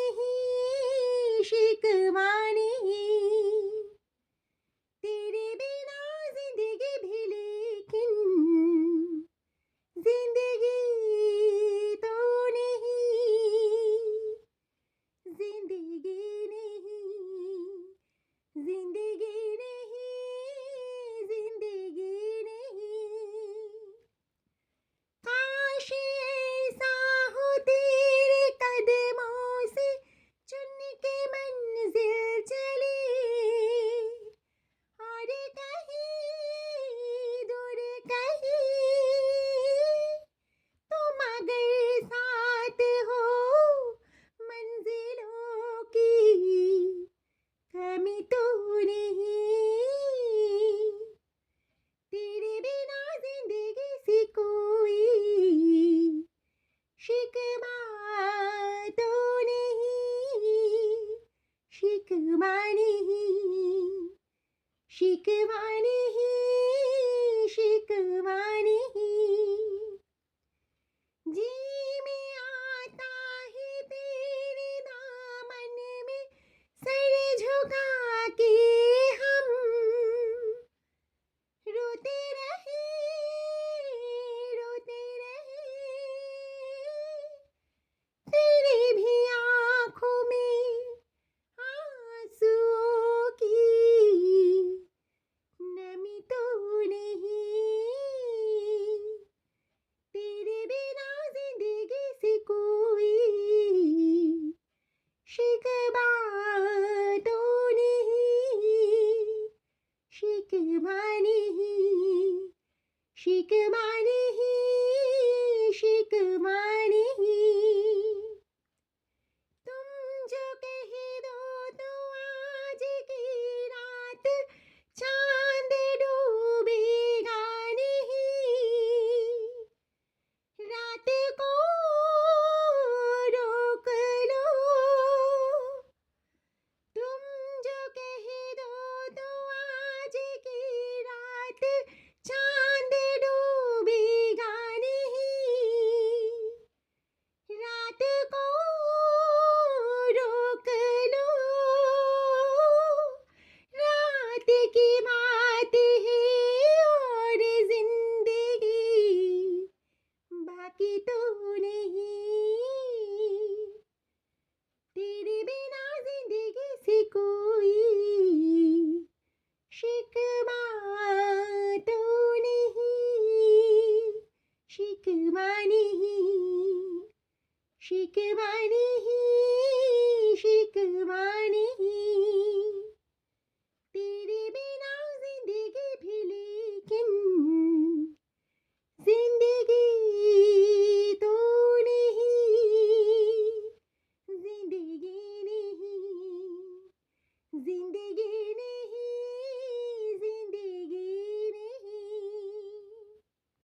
नहीं शिकवा नहीं, तेरे बिना जिंदगी भी लेकिन जिंदगी तो नहीं, जिंदगी नहीं, जिंदगी नहीं, जिंदगी नहीं। काश ऐसा हो तेरे कदमों से चुन के मंजिल चले, और कहीं दूर कहीं तुम अगर साथ हो, मंजिलों की कमी तो नहीं, तेरे बिना जिंदगी से कोई शिकवा तो नहीं, शिकवा नहीं, शिकवा नहीं, शिकवा नहीं। जी में आता है तेरे दामन में सर झुका के हम रोते रहे, रोते रहे, तेरी भी आँखों में आंसुओं की नमी तो नहीं, तेरे बिना जिंदगी से कोई शिकवा तो नहीं, शिकवा नहीं, शिकवा नहीं, शिकवा नहीं। तुम जो कह दो तो आज की रात चांद डूबेगा नहीं, रात को रोक लो, तुम जो कह दो तो आज की रात चांद डूबेगा नहीं, रात को रोक लो, रात की बात है और जिंदगी बाकी तो नहीं, तेरे बिना जिंदगी से कोई शिकवा तो नहीं, शिकवा नहीं, शिकवा नहीं, शिकवा नहीं।